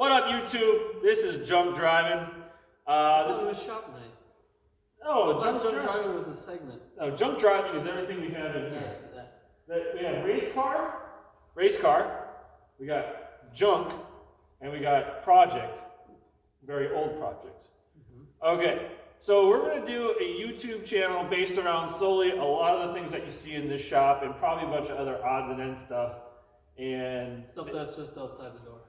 What up, YouTube? This is Junk Driving. This is a shop night. Oh, Junk Driving was a segment. No, Junk Driving is everything we have in here. We have Racecar, we got Junk, and we got Project. Very old projects. Okay, so we're going to do a YouTube channel based around solely a lot of the things that you see in this shop and probably a bunch of other odds and ends stuff. And stuff that's just outside the door.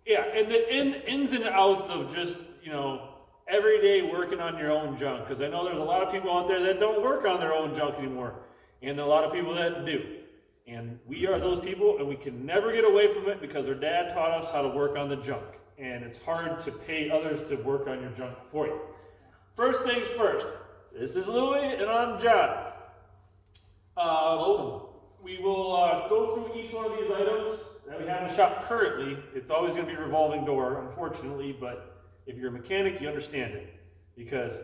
Yeah, and the ins and outs of just, every day working on your own junk. Because I know there's a lot of people out there that don't work on their own junk anymore. And a lot of people that do. And we are those people, and we can never get away from it because our dad taught us how to work on the junk. And it's hard to pay others to work on your junk for you. First things first. This is Louie, and I'm John. We will go through each one of these items that we have in the shop currently. It's always going to be a revolving door, unfortunately, but if you're a mechanic, you understand it. Because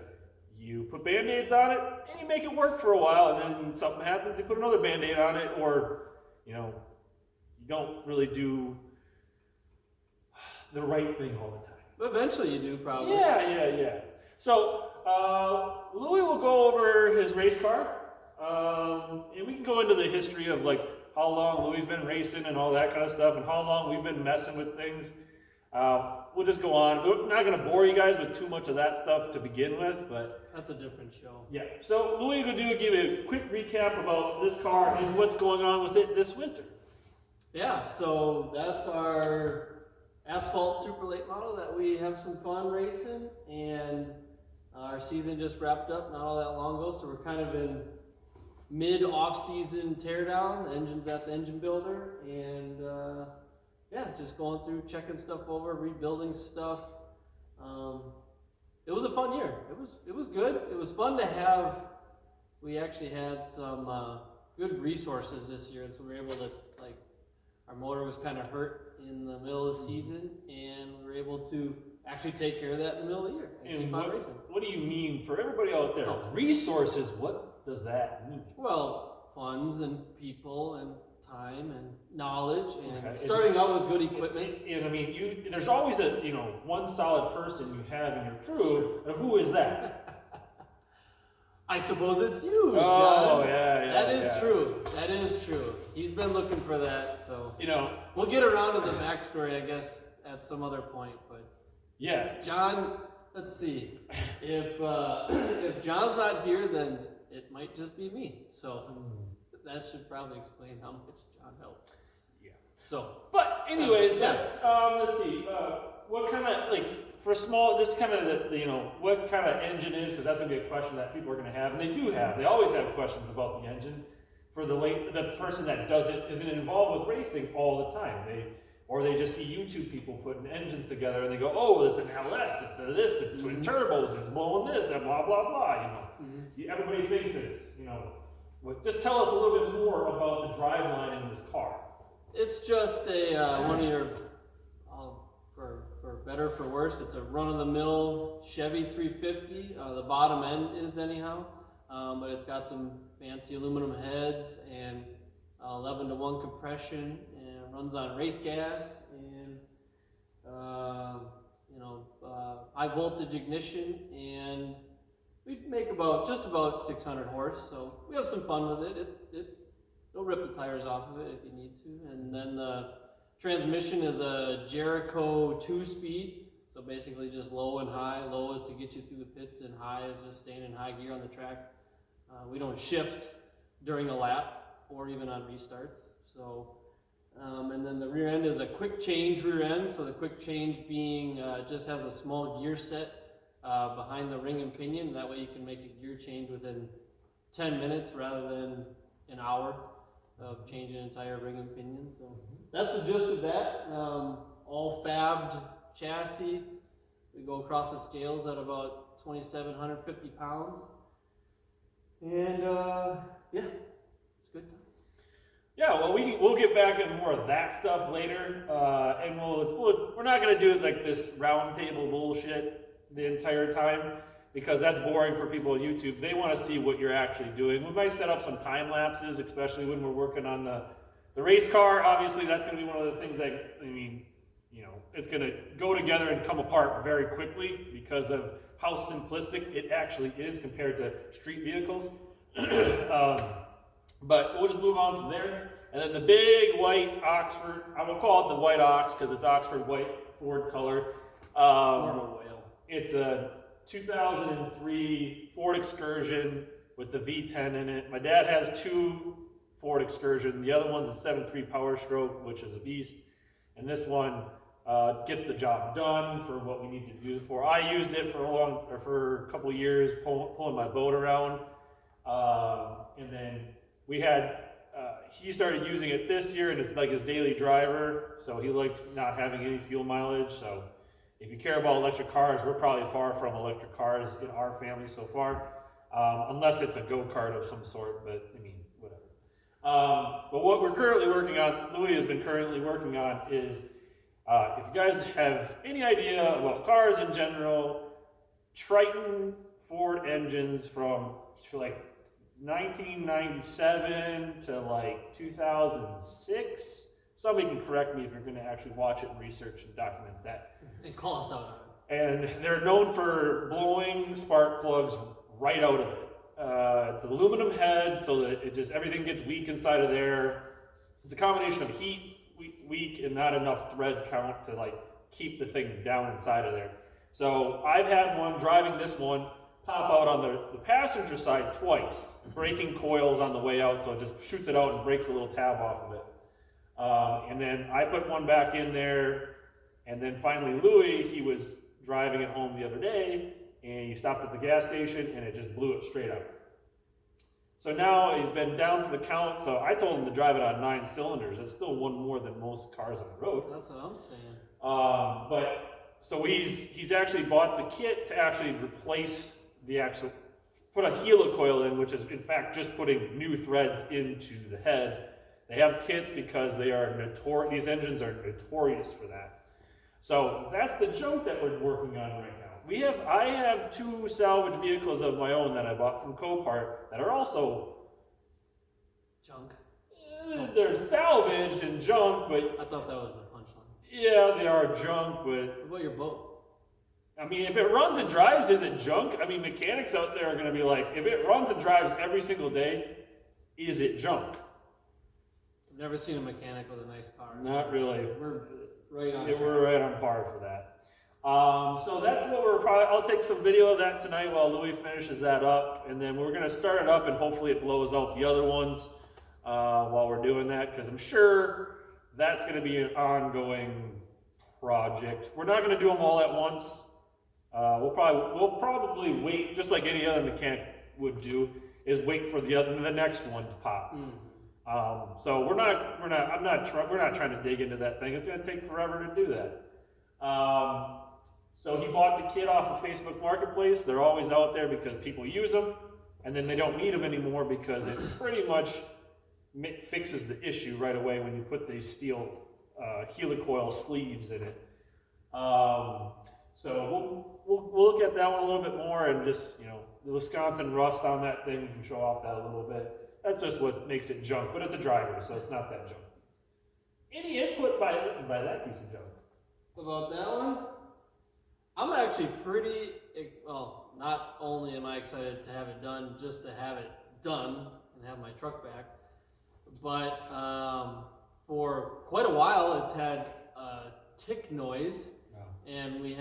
you put Band-Aids on it, and you make it work for a while, and then something happens, you put another Band-Aid on it, or, you don't really do the right thing all the time. But eventually you do, probably. Yeah. So, Louie will go over his race car, and we can go into the history of how long Louie's been racing and all that kind of stuff, and how long we've been messing with things. We'll just go on. We're not going to bore you guys with too much of that stuff to begin with, but that's a different show. Yeah. So Louie will give you a quick recap about this car and what's going on with it this winter. Yeah. So that's our asphalt super late model that we have some fun racing, and our season just wrapped up not all that long ago, so we're kind of in mid-off-season teardown. The engine's at the engine builder, and just going through, checking stuff over, rebuilding stuff. It was a fun year. It was good. It was fun to have. We actually had some good resources this year, and so we were able to, our motor was kind of hurt in the middle of the season, and we were able to actually take care of that in the middle of the year and keep on racing. What do you mean, for everybody out there, resources, what does that mean? Well, funds and people and time and knowledge and starting out with good equipment. And I mean, there's always a one solid person you have in your crew. And who is that? I suppose it's you, John. Oh yeah. That is true. That is true. He's been looking for that, so we'll get around to the backstory, I guess, at some other point. But yeah, John. Let's see. If John's not here, then it might just be me. So that should probably explain how much John helped. Yeah. So, but anyways, let's see. What kind of for small, just kind of what kind of engine is, because that's gonna be a question that people are gonna have, and they do have. They always have questions about the engine for the person that isn't involved with racing all the time. They just see YouTube people putting engines together, and they go, "Oh, well, it's an LS, it's a this, it's twin turbos, it's blowing this, and blah blah blah." Everybody thinks it's Just tell us a little bit more about the driveline in this car. It's just one of your, for better for worse, it's a run-of-the-mill Chevy 350. The bottom end is anyhow, but it's got some fancy aluminum heads and 11-to-1 compression, and runs on race gas and high voltage ignition, and we make just about 600 horse, so we have some fun with it. It'll rip the tires off of it if you need to. And then the transmission is a Jericho 2-speed, so basically just low and high. Low is to get you through the pits, and high is just staying in high gear on the track. We don't shift during a lap or even on restarts. So, and then the rear end is a quick change rear end. So the quick change being just has a small gear set behind the ring and pinion. That way you can make a gear change within 10 minutes rather than an hour of changing an entire ring and pinion. So that's the gist of that. All fabbed chassis. We go across the scales at about 2,750 pounds. And it's good. Yeah, well, we'll get back into more of that stuff later, and we're not gonna do this round table bullshit the entire time, because that's boring for people on YouTube. They want to see what you're actually doing. We might set up some time lapses, especially when we're working on the race car. Obviously, that's going to be one of the things that, it's going to go together and come apart very quickly because of how simplistic it actually is compared to street vehicles. But we'll just move on from there. And then the big white Oxford, I will call it the white Ox because it's Oxford white Ford color. It's a 2003 Ford Excursion with the V10 in it. My dad has 2 Ford Excursion. The other one's a 7.3 Power Stroke, which is a beast. And this one gets the job done for what we need to use it for. I used it for a couple of years, pulling my boat around. And then we had, he started using it this year, and it's like his daily driver. So he likes not having any fuel mileage. So if you care about electric cars, we're probably far from electric cars in our family so far. Unless it's a go-kart of some sort, but I mean, whatever. But what we're currently working on, Louis has been currently working on, is if you guys have any idea about cars in general, Triton Ford engines from like 1997 to like 2006. Somebody can correct me if you're going to actually watch it and research and document that. And call us out on it. And they're known for blowing spark plugs right out of it. It's an aluminum head, so that it just everything gets weak inside of there. It's a combination of heat, weak, and not enough thread count to like keep the thing down inside of there. So I've had one driving this one pop out on the passenger side twice, breaking coils on the way out, so it just shoots it out and breaks a little tab off of it. And then I put one back in there, and then finally Louis, he was driving it home the other day, and he stopped at the gas station, and it just blew it straight out. So now he's been down for the count, so I told him to drive it on 9 cylinders. That's still one more than most cars on the road. That's what I'm saying. So he's actually bought the kit to actually replace put a helicoil in, which is in fact just putting new threads into the head. They have kits because these engines are notorious for that. So that's the junk that we're working on right now. I have 2 salvage vehicles of my own that I bought from Copart that are also junk. They're salvaged and junk, but I thought that was the punchline. Yeah, they are junk, but what about your boat? I mean, if it runs and drives, is it junk? I mean, mechanics out there are going to be like, if it runs and drives every single day, is it junk? I've never seen a mechanic with a nice car. Not really. We're right on. We're right on par for that. So that's what I'll take some video of that tonight while Louis finishes that up, and then we're going to start it up, and hopefully it blows out the other ones while we're doing that, because I'm sure that's going to be an ongoing project. We're not going to do them all at once. We'll probably wait, just like any other mechanic would do, is wait for the next one to pop. So we're not trying to dig into that thing. It's going to take forever to do that. So he bought the kit off of Facebook Marketplace. They're always out there because people use them, and then they don't need them anymore because it pretty much fixes the issue right away when you put these steel helicoil sleeves in it. So we'll look at that one a little bit more, and just, the Wisconsin rust on that thing, we can show off that a little bit. That's just what makes it junk, but it's a driver, so it's not that junk. Any input by that piece of junk? About that one? I'm actually not only am I excited to have it done, just to have it done and have my truck back, but for quite a while it's had tick noise, and we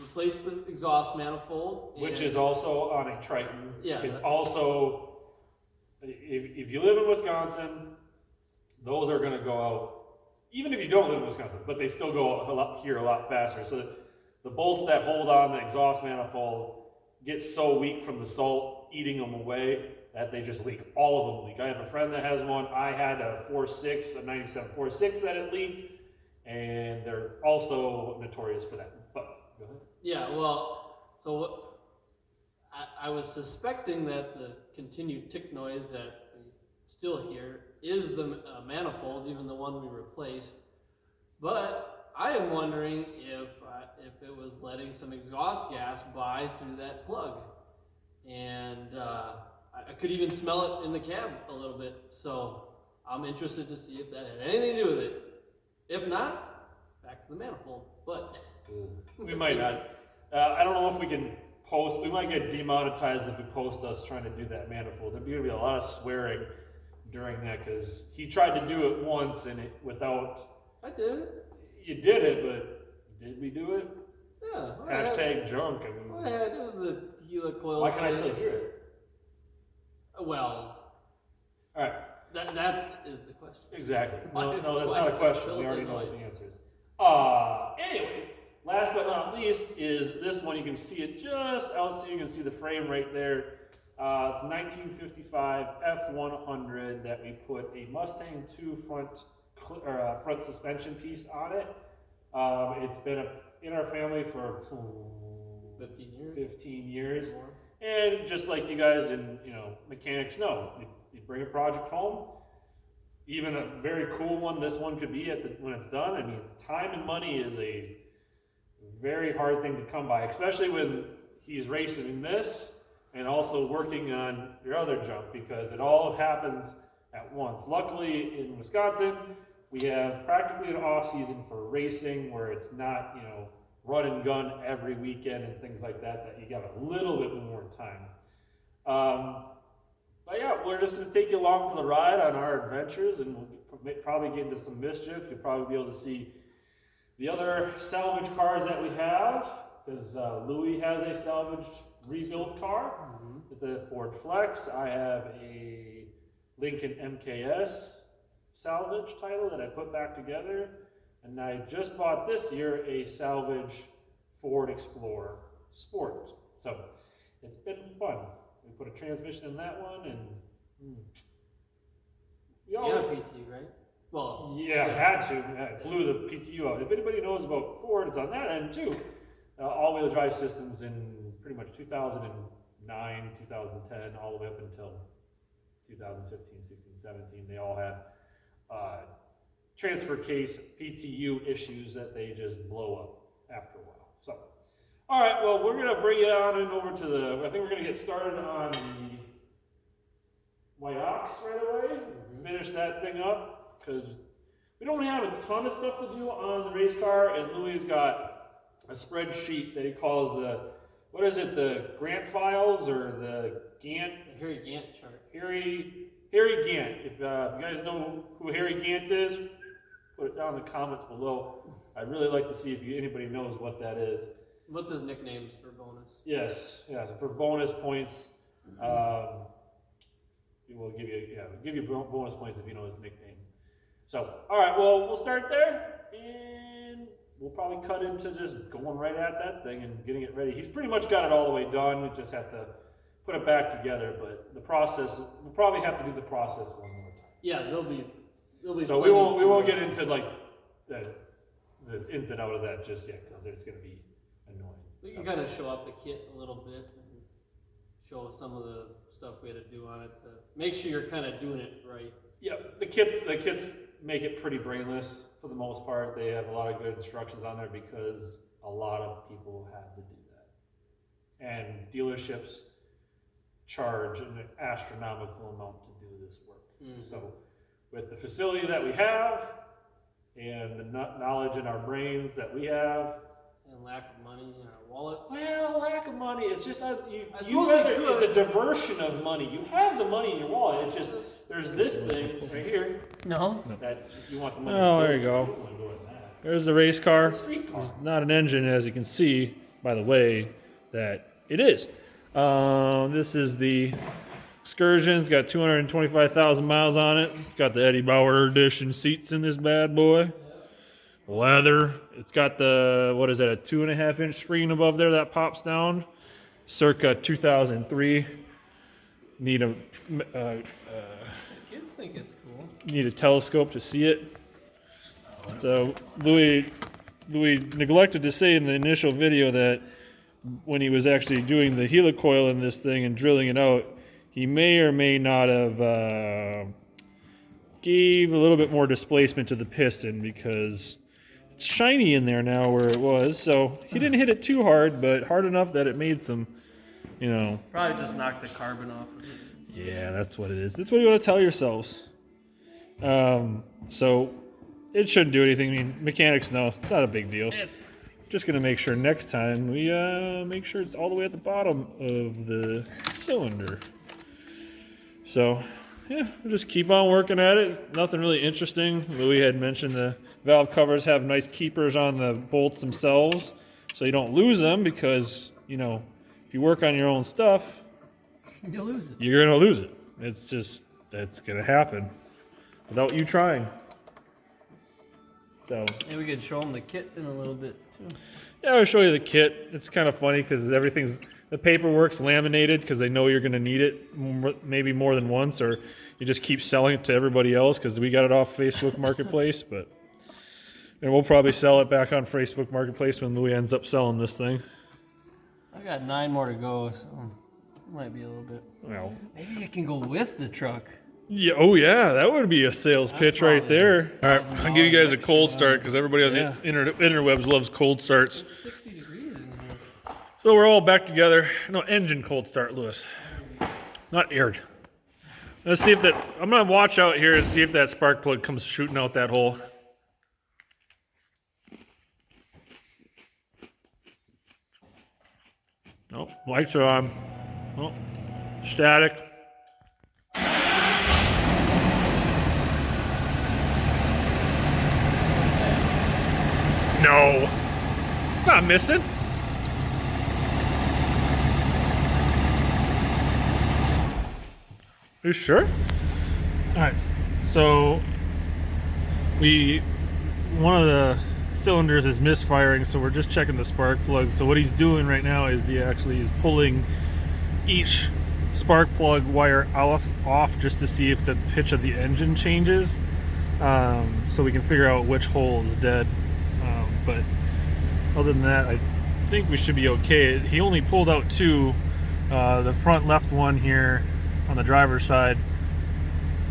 replaced the exhaust manifold. Which is also on a Triton. Yeah. Is also, if you live in Wisconsin, those are going to go out, even if you don't live in Wisconsin, but they still go out a lot faster. So the bolts that hold on the exhaust manifold get so weak from the salt eating them away that they just leak. All of them leak. I have a friend that has one. I had a 97 4.6 that it leaked, and they're also notorious for that. But go ahead. Yeah, well, so I was suspecting that the continued tick noise that we still hear is the manifold, even the one we replaced. But I am wondering if it was letting some exhaust gas by through that plug. And I could even smell it in the cab a little bit. So I'm interested to see if that had anything to do with it. If not, back back to the manifold. But we might not. I don't know if we can post. We might get demonetized if we post us trying to do that manifold. There's going to be a lot of swearing during that because he tried to do it once and without. I did it. You did it, but did we do it? Yeah. Hashtag drunk. I mean, Well, it was the helicoil. why can I still hear it? Well, all right. That is the question. Exactly. No, that's why not a does it question. still We already make know what the noise? answer is. Anyways, last but not least is this one. You can see it just out, so you can see the frame right there. It's a 1955 F100 that we put a Mustang 2 front suspension piece on it. It's been in our family for 15 years. 15 years. More. And just like you guys and mechanics know, you bring a project home, even a very cool one, this one could be when it's done. I mean, time and money is a very hard thing to come by, especially when he's racing in this and also working on your other junk, because it all happens at once. Luckily in Wisconsin, we have practically an off season for racing where it's not, run and gun every weekend and things like that you got a little bit more time. But yeah, we're just going to take you along for the ride on our adventures, and we'll probably get into some mischief. You'll probably be able to see the other salvage cars that we have, because Louis has a salvaged rebuilt car. Mm-hmm. It's a Ford Flex. I have a Lincoln MKS salvage title that I put back together. And I just bought this year a salvage Ford Explorer Sport. So it's been fun. We put a transmission in that one, and you had a PT, right? Well, yeah, I had to. I blew the PTU out. If anybody knows about Ford, it's on that end too. All-wheel drive systems in pretty much 2009, 2010, all the way up until 2015, 16, 17. They all had transfer case PTU issues that they just blow up after a while. So, all right, well, we're going to bring it on and over to I think we're going to get started on the White Ox right away. Finish that thing up, because we don't have a ton of stuff to do on the race car, and Louis has got a spreadsheet that he calls the grant files, or the Gantt? The Harry Gantt chart. Harry Gantt. If you guys know who Harry Gantt is, put it down in the comments below. I'd really like to see if anybody knows what that is. What's his nicknames for bonus? Yes, yeah, for bonus points. We'll give you bonus points if you know his nickname. So, all right, well, we'll start there, and we'll probably cut into just going right at that thing and getting it ready. He's pretty much got it all the way done. We just have to put it back together, but the process, we'll probably have to do the process one more time. Yeah, there'll be. So we won't get into like the ins and outs of that just yet, because it's going to be annoying. We can kind of show off the kit a little bit and show some of the stuff we had to do on it to make sure you're kind of doing it right. Yeah, the kits make it pretty brainless for the most part. They have a lot of good instructions on there because a lot of people had to do that, and dealerships charge an astronomical amount to do this work. Mm-hmm. So with the facility that we have and the knowledge in our brains that we have, and lack of money in our wallets. Well, lack of money, it's just it's a diversion of money. You have the money in your wallet. It's just there's this thing right here. No. That you want the money. Oh, there you go. There's the race car. It's not an engine, as you can see by the way that it is. This is the Excursion. It's got 225,000 miles on it. It's got the Eddie Bauer edition seats in this bad boy. Leather. It's got the, what is that, a 2.5-inch screen above there that pops down. Circa 2003. Need a kids think it's cool. Need a telescope to see it. So Louis neglected to say in the initial video that when he was actually doing the helicoil in this thing and drilling it out, he may or may not have gave a little bit more displacement to the piston, because it's shiny in there now where it was. So he didn't hit it too hard, but hard enough that it made some, Probably just knocked the carbon off of it. Yeah, that's what it is. That's what you want to tell yourselves. So it shouldn't do anything. I mean, mechanics know it's not a big deal. Just gonna make sure next time we make sure it's all the way at the bottom of the cylinder. So yeah, we'll just keep on working at it. Nothing really interesting. Louis had mentioned the valve covers have nice keepers on the bolts themselves, so you don't lose them because, you know, if you work on your own stuff, You'll lose it. you're gonna lose it. It's just, that's gonna happen without you trying. So Maybe we could show them the kit in a little bit too. yeah, I'll show you the kit. It's kind of funny because the paperwork's laminated because they know you're going to need it maybe more than once, or you just keep selling it to everybody else because we got it off Facebook Marketplace. And we'll probably sell it back on Facebook Marketplace when Louis ends up selling this thing. I got 9 more to go, so it might be a little bit. Well, Maybe it can go with the truck. yeah, oh yeah, that would be a sales pitch right there. All right, I'll give you guys a cold start because everybody on the interwebs loves cold starts. It's 60 degrees in here. So we're all back together. No, engine cold start, Lewis. Not air. Let's see if that, I'm gonna watch out here and see if that spark plug comes shooting out that hole. Oh, lights are on. Oh, static. No, not missing. You sure? All right. So one of the cylinders is misfiring, so we're just checking the spark plug. So what he's doing right now is he actually is pulling each spark plug wire off just to see if the pitch of the engine changes, so we can figure out which hole is dead. But other than that, I think we should be okay. He only pulled out 2. The front left one here on the driver's side,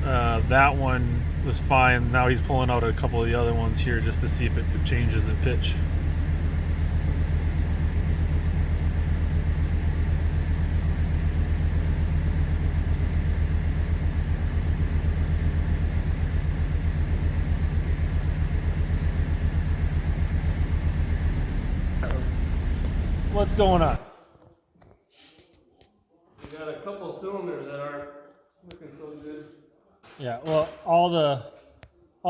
that one was fine. Now he's pulling out a couple of the other ones here just to see if it changes the pitch. What's going on? We got a couple cylinders that aren't looking so good. Yeah, well, all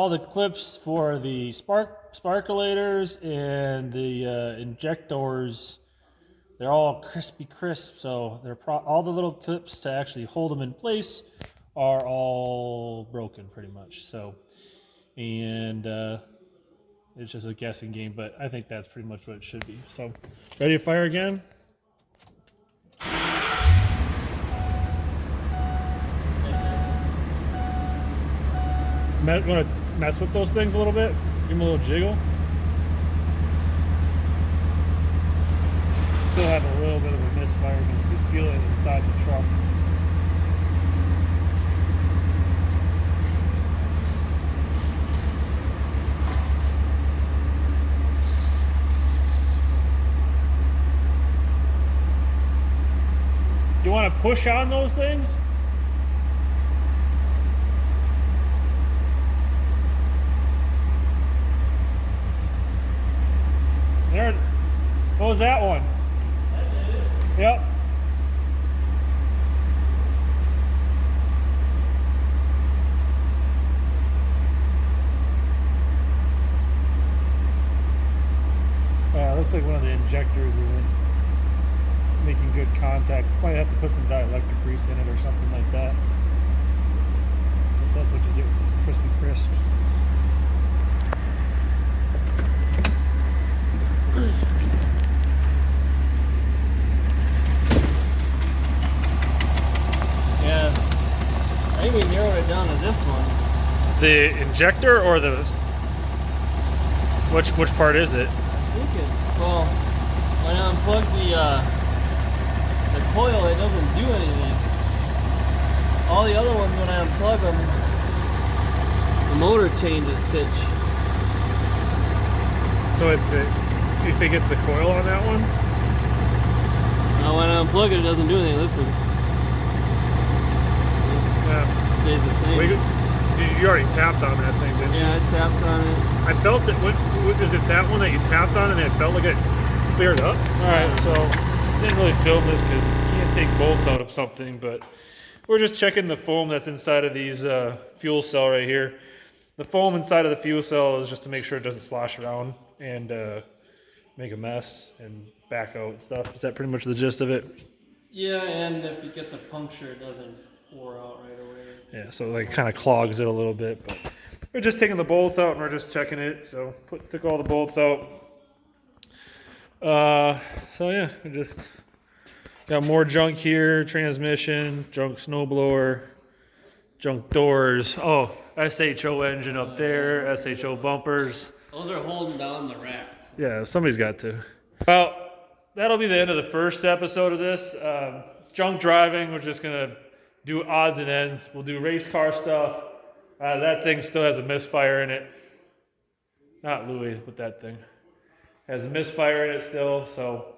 the clips for the sparkulators and the injectors, they're all crispy crisp. So they're all the little clips to actually hold them in place are all broken pretty much. So, and it's just a guessing game, but I think that's pretty much what it should be. So, ready to fire again? Want to mess with those things a little bit? Give them a little jiggle. Still have a little bit of a misfire. You can feel it inside the truck. You want to push on those things? There. What was that one? Yep. Looks like one of the injectors isn't making good contact. Probably have to put some dielectric grease in it or something like that. But that's what you get with this crispy crisp. Yeah, I think we narrowed it down to this one. The injector or the which part is it? I think it's, well, when I unplug the coil, it doesn't do anything. All the other ones, when I unplug them, the motor changes pitch. So you think it's the coil on that one? Now when I unplug it, it doesn't do anything. Listen. Yeah. Stays the same. You already tapped on that thing, didn't you? Yeah, I tapped on it. I felt it. Is it that one that you tapped on and it felt like it cleared up? All right, so didn't really film this because you can't take bolts out of something, but we're just checking the foam that's inside of these fuel cell right here. The foam inside of the fuel cell is just to make sure it doesn't slosh around and make a mess and back out and stuff. Is that pretty much the gist of it? Yeah, and if it gets a puncture, it doesn't pour out right away. Yeah, so like kind of clogs it a little bit, but we're just taking the bolts out and we're just checking it. So took all the bolts out. So yeah, we just got more junk here, transmission, junk snowblower, junk doors. Oh, SHO engine up there, SHO bumpers. Those are holding down the racks. Yeah, somebody's got to. Well, that'll be the end of the first episode of this. Junk driving, we're just gonna do odds and ends. We'll do race car stuff. That thing still has a misfire in it. Not Louis, but that thing has a misfire in it still. So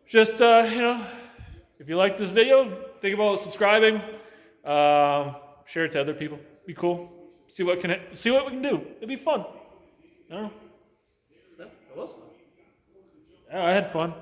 just, if you like this video, think about subscribing. Share it to other people. Be cool. See what we can do. It'll be fun. I don't know. That was fun. Yeah, I had fun.